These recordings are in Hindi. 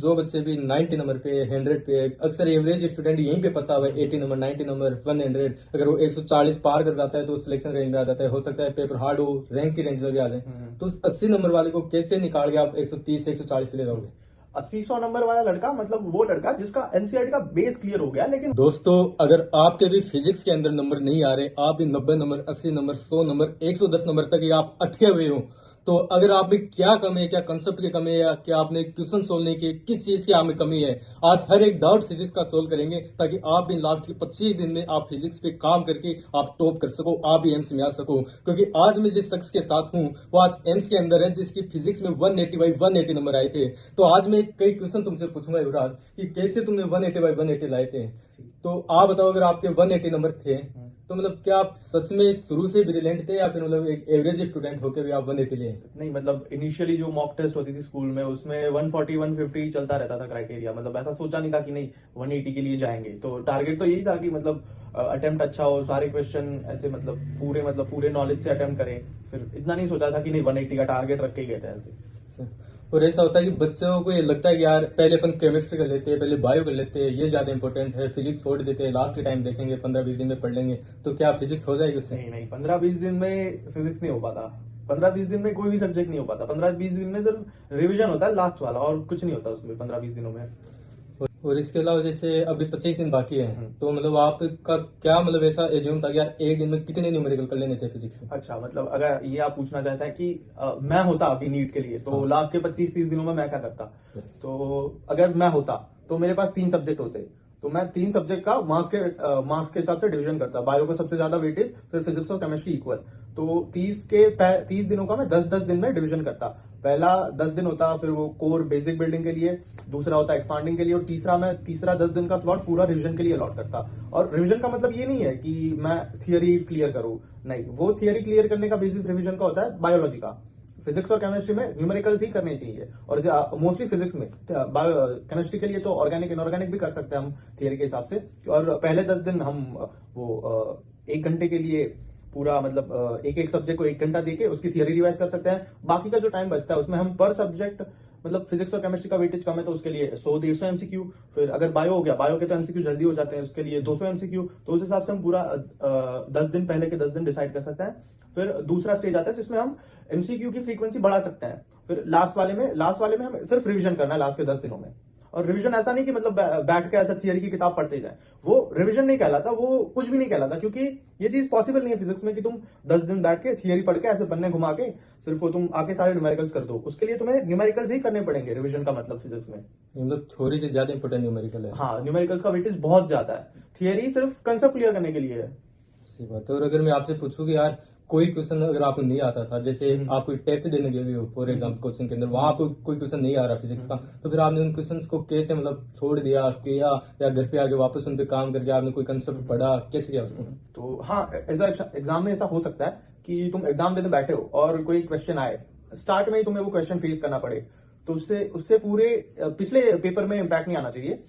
जो बच्चे भी 90 नंबर पे 100 पे, अक्सर एवरेज स्टूडेंट यहीं पे फंसा हुआ है, 80 नंबर 90 नंबर 100, अगर वो 140 पार कर जाता है तो सिलेक्शन रेंज में आ जाता है। हो सकता है पेपर हार्ड हो, रैंक की रेंज में भी आ जाए। तो उस 80 नंबर वाले को कैसे निकाल के आप 130 140 पे ले जाओगे? 80-100 नंबर वाला लड़का मतलब वो लड़का जिसका एनसीईआरटी का बेस क्लियर हो गया, लेकिन दोस्तों, अगर आपके भी फिजिक्स के अंदर नंबर नहीं आ रहे, आप भी 90 नंबर 80 नंबर 100 नंबर 110 नंबर तक ही आप अटके हुए हो, तो अगर आप में क्या कमी है, क्या कंसेप्ट की कमी है, या क्या आपने क्वेश्चन सोल्व नहीं किए, किस चीज की आप में कमी है, आज हर एक डाउट फिजिक्स का सोल्व करेंगे, ताकि आप भी लास्ट के 25 दिन में आप फिजिक्स पे काम करके आप टॉप कर सको, आप भी एम्स में आ सको। क्योंकि आज मैं जिस शख्स के साथ हूँ वो आज एम्स के अंदर है, जिसकी फिजिक्स में 180 बाई 180 नंबर आए थे। तो आज मैं कई क्वेश्चन तुमसे पूछूंगा युवराज कि कैसे तुमने 180 बाई 180 लाए थे। तो आप बताओ, अगर आपके 180 नंबर थे तो मतलब क्या आप सच में शुरू से ब्रिलियंट थे, या फिर मतलब एक एवरेज स्टूडेंट होकर भी आप 180 लिए? नहीं, मतलब इनिशियली जो मॉक टेस्ट होती थी स्कूल में उसमें 140 150 चलता रहता था क्राइटेरिया। मतलब ऐसा सोचा नहीं था कि नहीं 180 के लिए जाएंगे। तो टारगेट तो यही था कि मतलब अटेम्प्ट अच्छा हो, सारे क्वेश्चन ऐसे मतलब पूरे नॉलेज से अटेम्प्ट करें। फिर इतना नहीं सोचा था कि नहीं 180 का टारगेट रख के ही गए थे ऐसे। अच्छा। और ऐसा होता है कि बच्चों को ये लगता है कि यार पहले अपन केमिस्ट्री कर लेते हैं, पहले बायो कर लेते हैं, ये ज्यादा इंपॉर्टेंट है, फिजिक्स छोड़ देते हैं, लास्ट के टाइम देखेंगे 15-20 दिन में पढ़ लेंगे। तो क्या फिजिक्स हो जाएगी उससे? नहीं नहीं, 15-20 दिन में फिजिक्स नहीं हो पाता। 15-20 दिन में कोई भी सब्जेक्ट नहीं हो पाता। 15-20 दिन में सिर्फ रिवीजन होता है लास्ट वाला, और कुछ नहीं होता उसमें 15-20 दिनों में। और इसके अलावा जैसे अभी 25 दिन बाकी है, तो मतलब आपका क्या मतलब ऐसा एज्यूम था कि यार एक दिन में कितने न्यूमेरिकल कर लेने चाहिए फिजिक्स में? अच्छा, मतलब अगर ये आप पूछना चाहते हैं कि मैं होता अभी नीट के लिए तो हाँ। लास्ट के 25-30 दिनों में मैं क्या करता। यस। तो अगर मैं होता तो मेरे पास 3 सब्जेक्ट होते। तो मैं 3 सब्जेक्ट का मार्क्स के हिसाब से डिवीजन करता। बायो का सबसे ज्यादा वेटेज, फिर फिजिक्स और केमिस्ट्री इक्वल। तो 30 दिनों का मैं 10-10 दिन में डिवीजन करता। पहला 10 दिन होता फिर वो कोर बेसिक बिल्डिंग के लिए, दूसरा होता एक्सपांडिंग के लिए, और तीसरा 10 दिन का स्लॉट पूरा रिवीजन के लिए अलॉट करता। और रिवीजन का मतलब ये नहीं है कि मैं थियरी क्लियर करूं, नहीं, वो थियरी क्लियर करने का बेसिस रिवीजन का होता है बायोलॉजी का। फिजिक्स और केमिस्ट्री में न्यूमेरिकल्स ही करने चाहिए, और मोस्टली फिजिक्स में। केमिस्ट्री के लिए तो ऑर्गेनिक इनऑर्गेनिक भी कर सकते हैं हम थियरी के हिसाब से। और पहले 10 दिन हम वो 1 घंटे के लिए पूरा मतलब एक एक सब्जेक्ट को 1 घंटा देके उसकी थियरी रिवाइज कर सकते हैं। बाकी का जो टाइम बचता है उसमें हम पर सब्जेक्ट, मतलब फिजिक्स और केमिस्ट्री का वेटेज कम है तो उसके लिए 100-150 एमसीक्यू। फिर अगर बायो हो गया, बायो के तो एमसीक्यू जल्दी हो जाते हैं, उसके लिए 200 एमसीक्यू। तो उस हिसाब से हम पूरा 10 दिन पहले के 10 दिन डिसाइड कर सकते हैं। फिर दूसरा स्टेज आता है जिसमें हम एमसीक्यू की फ्रीक्वेंसी बढ़ा सकते हैं। फिर लास्ट वाले में हम सिर्फ रिवीजन करना है लास्ट के 10 दिनों में। और रिवीजन ऐसा नहीं कि मतलब बैठ के ऐसा थियरी की किताब पढ़ते जाए, वो रिवीजन नहीं कहलाता, वो कुछ भी नहीं कहलाता। क्योंकि ये चीज पॉसिबल नहीं है फिजिक्स में कि तुम 10 दिन बैठ के थियरी पढ़ के ऐसे बन्ने घुमा के सिर्फ वो तुम आके सारे न्यूमेरिकल्स कर दो। उसके लिए तुम्हें न्यूमेरिकल्स ही करने पड़ेंगे रिवीजन का मतलब फिजिक्स में। मतलब थ्योरी से ज्यादा इंपॉर्टेंट न्यूमेरिकल है? हाँ, न्यूमेरिकल्स का वेटेज बहुत ज्यादा है, थियरी सिर्फ कंसेप्ट क्लियर करने के लिए है। सही बात है। और अगर मैं आपसे पूछूं कि यार कोई क्वेश्चन अगर आपको नहीं आता था, जैसे आप कोई टेस्ट देने गए हो फॉर एग्जाम्पल कोचिंग के अंदर, वहां आपको कोई क्वेश्चन नहीं आ रहा फिजिक्स का, तो फिर आपने उन क्वेश्चंस को कैसे मतलब छोड़ दिया, किया, या घर पे आके वापस उन पे काम करके आपने कोई कंसेप्ट पढ़ा, कैसे किया उसको? तो हाँ, एग्जाम में ऐसा हो सकता है कि तुम एग्जाम देने बैठे हो और कोई क्वेश्चन आए, स्टार्ट में ही तुम्हें वो क्वेश्चन फेस करना पड़े, तो उससे उससे पूरे पिछले पेपर में इम्पैक्ट नहीं आना चाहिए।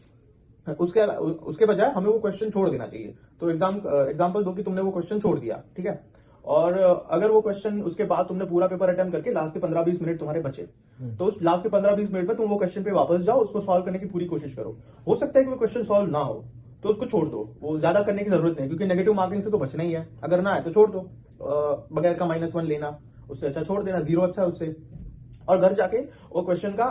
उसके बजाय हमें वो क्वेश्चन छोड़ देना चाहिए। तो एग्जाम्पल दो कि तुमने वो क्वेश्चन छोड़ दिया, ठीक है, और अगर वो क्वेश्चन उसके बाद तुमने पूरा पेपर अटेम्प्ट करके लास्ट के 15-20 मिनट तुम्हारे बचे, तो उस लास्ट के 15-20 मिनट में तुम वो क्वेश्चन पे वापस जाओ, उसको सॉल्व करने की पूरी कोशिश करो। हो सकता है कि वो क्वेश्चन सॉल्व ना हो तो उसको छोड़ दो, वो ज्यादा करने की जरूरत नहीं, क्योंकि नेगेटिव मार्किंग से तो बचना ही है। अगर ना है तो छोड़ दो, बगैर का -1 लेना, उससे अच्छा छोड़ देना, 0 अच्छा है उससे। और घर जाके वो क्वेश्चन का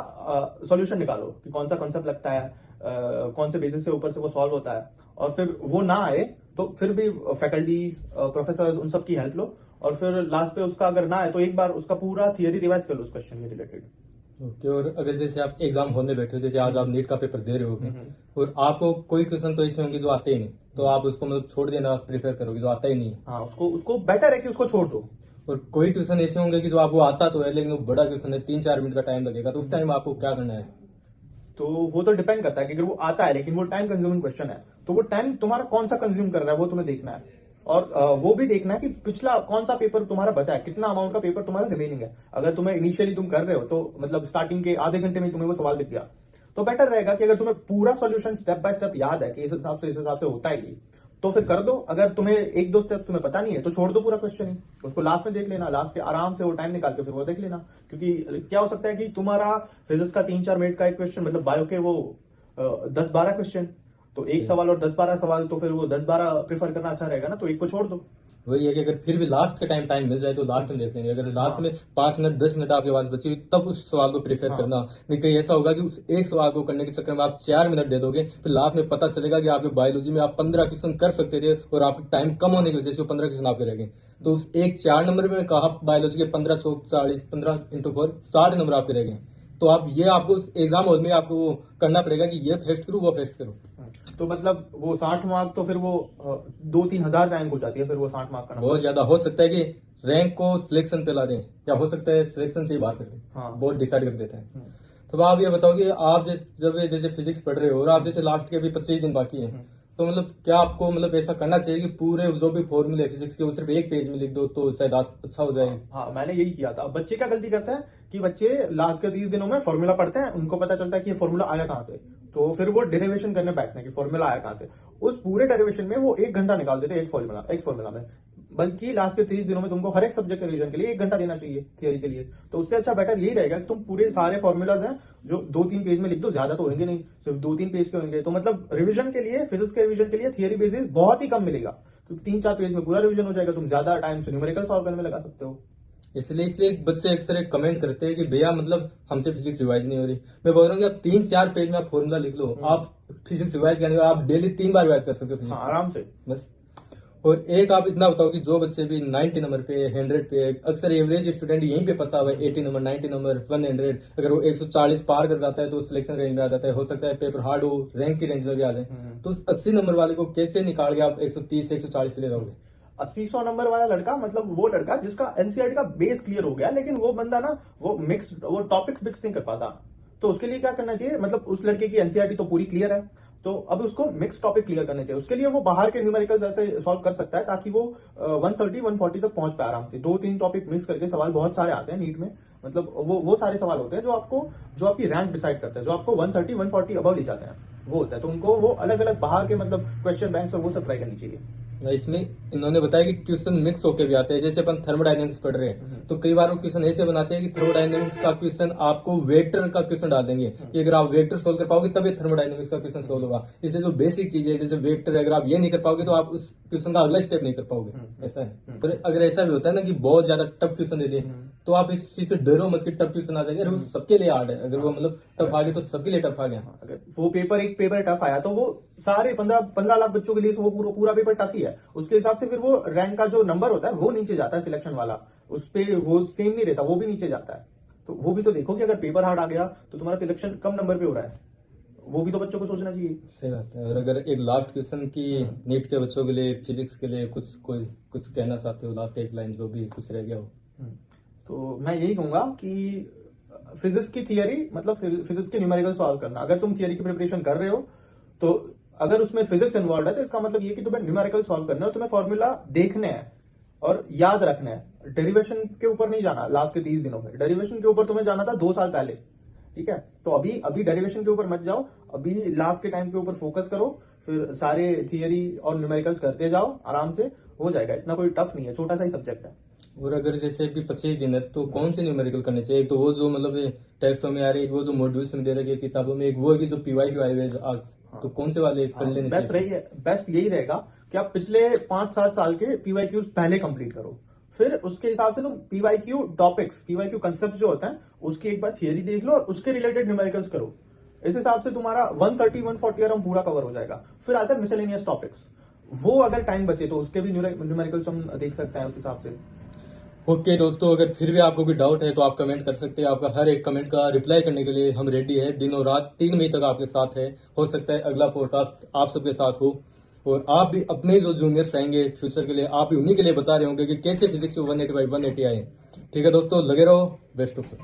सॉल्यूशन निकालो कि कौन सा कॉन्सेप्ट लगता है, कौन से बेसिस से ऊपर से वो सॉल्व होता है। और फिर वो ना आए तो फिर भी फैकल्टीज, प्रोफेसर, उन सब की हेल्प लो। और फिर लास्ट पे उसका अगर ना आए तो एक बार उसका पूरा थियरी रिवाइज कर लो उस क्वेश्चन के रिलेटेड। ओके। और अगर जैसे आप एग्जाम होने बैठे हो, जैसे आज आप नीट का पेपर दे रहे हो, और आपको कोई क्वेश्चन तो ऐसे होंगे जो आते ही नहीं, तो आप उसको मतलब छोड़ देना प्रेफर करोगे जो आता ही नहीं? हाँ, उसको उसको बेटर है कि उसको छोड़ दो। और कोई क्वेश्चन ऐसे होंगे कि जो आपको आता तो है लेकिन वो बड़ा क्वेश्चन है, 3-4 मिनट का टाइम लगेगा, तो उस टाइम आपको क्या करना है? तो वो तो डिपेंड करता है कि अगर वो आता है लेकिन वो टाइम कंज्यूमिंग क्वेश्चन है, तो वो टाइम तुम्हारा कौन सा कंज्यूम कर रहा है वो तुम्हें देखना है। और वो भी देखना है कि पिछला कौन सा पेपर तुम्हारा बचा है, कितना अमाउंट का पेपर तुम्हारा रिमेनिंग है। अगर तुम्हें इनिशियली तुम कर रहे हो तो मतलब स्टार्टिंग के आधे घंटे में तुम्हें वो सवाल दिख गया, तो बेटर रहेगा कि अगर तुम्हें पूरा सॉल्यूशन स्टेप बाय स्टेप याद है कि इस हिसाब से होता है ये, तो फिर कर दो। अगर तुम्हें एक दो स्टेप तुम्हें पता नहीं है तो छोड़ दो पूरा क्वेश्चन ही, उसको लास्ट में देख लेना, लास्ट के आराम से वो टाइम निकाल के फिर वो देख लेना। क्योंकि क्या हो सकता है कि तुम्हारा फिजिक्स का 3-4 मिनट का एक क्वेश्चन, मतलब बायो के वो 10-12 क्वेश्चन, तो एक सवाल और 10-12 सवाल, तो फिर वो 10-12 प्रेफर करना अच्छा रहेगा ना, तो एक को छोड़ दो। वही है कि अगर फिर भी लास्ट के टाइम मिल जाए तो लास्ट में देख लेंगे। अगर लास्ट में 5 मिनट 10 मिनट आपके पास बची तब उस सवाल को प्रेफर करना। नहीं कहीं ऐसा होगा कि उस एक सवाल को करने के चक्कर में आप 4 मिनट दे दोगे, फिर लास्ट में पता चलेगा कि आपके बायोलॉजी में आप 15 क्वेश्चन कर सकते थे और आपका टाइम कम होने की वजह से वो 15 क्वेश्चन आपके रह गए। तो उस एक 4 नंबर में कहा बायोलॉजी के 1540, 15 × 4 60 नंबर आपके रह गए। तो आप ये आपको एग्जाम हॉल में आपको करना पड़ेगा कि ये फेस्ट करूँ वो फेस्ट करूँ। तो मतलब वो 60 मार्क तो फिर वो 2-3 हजार रैंक हो जाती है, फिर वो 60 मार्क का नंबर। बहुत ज्यादा हो सकता है कि रैंक को सिलेक्शन पे ला दें, या हो सकता है सिलेक्शन से ही बाहर कर दें। हाँ। बहुत डिसाइड कर देते हैं। तो आप ये बताओ कि आप जब जैसे फिजिक्स पढ़ रहे हो और आप जैसे लास्ट के अभी 25 दिन बाकी है, तो मतलब क्या आपको मतलब ऐसा करना चाहिए कि पूरे जो भी फॉर्मूले फिजिक्स के वो सिर्फ एक पेज में लिख दो तो शायद अच्छा हो जाए? हाँ, मैंने यही किया था। बच्चे क्या गलती करते हैं कि बच्चे लास्ट के 30 दिनों में फॉर्मूला पढ़ते हैं, उनको पता चलता है कि ये फॉर्मूला आया कहाँ से, तो फिर वो डेरिवेशन करने बैठते हैं कि फॉर्मूला आया कहाँ से। उस पूरे डेरिवेशन में वो 1 घंटा निकाल देते हैं एक फॉर्मूला में। बल्कि लास्ट के 30 दिनों में तुमको हर एक सब्जेक्ट के रिवीजन के लिए 1 घंटा देना चाहिए थियरी के लिए। तो उससे अच्छा बेटर यही रहेगा कि तुम पूरे सारे फॉर्मूलाज हैं जो 2-3 पेज में लिख दो, ज्यादा तो होंगे नहीं, सिर्फ 2-3 पेज के होंगे। तो मतलब रिवीजन के लिए, फिजिक्स के रिवीजन के लिए थियरी बेसिस बहुत ही कम मिलेगा, क्योंकि 3-4 पेज में पूरा रिवीजन हो जाएगा। तुम ज्यादा टाइम से न्यूमेरिकल सॉल्व करने में लगा सकते हो। इसलिए बच्चे अक्सर कमेंट करते हैं कि भैया मतलब हमसे फिजिक्स रिवाइज नहीं हो रही। मैं बोल रहा हूँ कि आप 3-4 पेज में आप फॉर्मूला लिख लो, आप फिजिक्स रिवाइज करने के बाद आप डेली 3 बार रिवाइज कर सकते हो। हाँ, आराम से बस। और एक आप इतना बताओ कि जो बच्चे भी 90 नंबर पे 100 पे, अक्सर एवरेज स्टूडेंट यहीं पे फंसा हुआ है, 80 नंबर 90 नंबर 100, अगर वो 140 पार कर जाता है तो सिलेक्शन रेंज में आ जाता है। हो सकता है पेपर हार्ड हो, रैंक की रेंज में भी आ जाए। तो उस 80 नंबर वाले को कैसे निकाल के आप 130 140 पे ले जाओगे? 80-100 नंबर वाला लड़का, मतलब वो लड़का जिसका एनसीईआरटी का बेस क्लियर हो गया, लेकिन वो बंदा ना वो टॉपिक्स मिक्स नहीं कर पाता। तो उसके लिए क्या करना चाहिए, मतलब उस लड़के की एनसीईआरटी तो पूरी क्लियर है, तो अब उसको मिक्स टॉपिक क्लियर करने चाहिए। उसके लिए वो बाहर के न्यूमेरिकल्स ऐसे सॉल्व कर सकता है ताकि वो 130-140 तक पहुंच पाए आराम से। 2-3 टॉपिक मिक्स करके सवाल बहुत सारे आते हैं नीट में, मतलब वो सारे सवाल होते हैं जो आपकी रैंक डिसाइड करते हैं, जो आपको 130-140 अबव ले जाते हैं, वो होता है। तो उनको वो अलग अलग बाहर के मतलब क्वेश्चन बैंक से वो सब ट्राई करनी चाहिए। इसमें इन्होंने बताया कि क्वेश्चन मिक्स होकर भी आते हैं। जैसे अपन थर्मोडायनेमिक्स पढ़ रहे हैं तो कई बार वो क्वेश्चन ऐसे बनाते हैं कि थर्मोडायनेमिक्स का क्वेश्चन आपको वेक्टर का क्वेश्चन डाल देंगे कि अगर आप वेक्टर सोल्व कर पाओगे तभी थर्मोडायनेमिक्स का क्वेश्चन सोल्व होगा। इसलिए जो बेसिक चीज है जैसे वेक्टर, अगर आप ये नहीं कर पाओगे तो आप उस क्वेश्चन का अगला स्टेप नहीं कर पाओगे। ऐसा है। तो अगर ऐसा भी होता है ना कि बहुत ज्यादा टफ क्वेश्चन दे दे तो आप इस चीज से डरो मत कि टफ क्वेश्चन आ जाएगा। अगर वो सबके लिए हार्ड है, अगर वो मतलब टफ आ गया तो सबके लिए टफ आ गया। अगर वो एक पेपर टफ आया तो वो सारे 15 लाख बच्चों के लिए तो वो पूरा पेपर टफ ही है। उसके हिसाब से फिर वो रैंक का जो नंबर होता है वो नीचे जाता है, सिलेक्शन वाला उस पे वो सेम नहीं रहता, वो भी नीचे जाता है। तो वो भी तो देखो कि अगर पेपर हार्ड आ गया तो तुम्हारा सिलेक्शन कम नंबर पे हो रहा है, वो भी तो बच्चों को सोचना चाहिए। सही बात है। और अगर एक लास्ट क्वेश्चन की नीट के बच्चों के लिए, फिजिक्स के लिए कुछ कहना चाहते हो, लास्ट एक लाइन जो भी कुछ रह गया हो? तो मैं यही कहूंगा कि फिजिक्स की थियरी, मतलब फिजिक्स के न्यूमेरिकल सॉल्व करना, अगर तुम थियरी की प्रिपरेशन कर रहे हो तो अगर उसमें फिजिक्स इन्वॉल्व है तो इसका मतलब ये कि तुम्हें न्यूमेरिकल सॉल्व करना है, तुम्हें फॉर्मूला देखने हैं और याद रखना है। डेरिवेशन के ऊपर नहीं जाना लास्ट के 30 दिनों में, डेरिवेशन के ऊपर तुम्हें जाना था 2 साल पहले। ठीक है, तो अभी डेरिवेशन के ऊपर मत जाओ, अभी लास्ट के टाइम के ऊपर फोकस करो, फिर सारे थियरी और न्यूमेरिकल्स करते जाओ, आराम से हो जाएगा। इतना कोई टफ नहीं है, छोटा सा ही सब्जेक्ट है। और अगर जैसे भी 25 दिन है तो कौन से न्यूमेरिकल करने चाहिए? तो वो जो मतलब टेक्स्टों में आ रही है, वो जो मॉड्यूल्स में दे रखी है किताबों में, एक वो है जो PYQ आए हुए आज, तो कौन से वाले कर लेने चाहिए? बेस्ट यही रहेगा कि आप पिछले 5-7 साल के PYQ पहले कंप्लीट करो, फिर उसके हिसाब से तुम PYQ टॉपिक्स, PYQ कंसेप्ट जो होता है उसकी एक बार थियरी देख लो और उसके रिलेटेड न्यूमेरिकल्स करो। इस हिसाब से तुम्हारा 130-140 आराम पूरा कवर हो जाएगा। फिर आता है मिसलेनियस टॉपिक्स, वो अगर टाइम बचे तो उसके भी न्यूमेरिकल्स हम देख सकते हैं उस हिसाब से। ओके दोस्तों, अगर फिर भी आपको कोई डाउट है तो आप कमेंट कर सकते हैं। आपका हर एक कमेंट का रिप्लाई करने के लिए हम रेडी है। दिन और रात 3 बजे तक आपके साथ है। हो सकता है अगला पॉडकास्ट आप सबके साथ हो और आप भी अपने जो जूनियर्स रहेंगे फ्यूचर के लिए, आप भी उन्हीं के लिए बता रहे होंगे कि कैसे फिजिक्स में 180/180 आए। ठीक है दोस्तों, लगे रहो। Best of luck.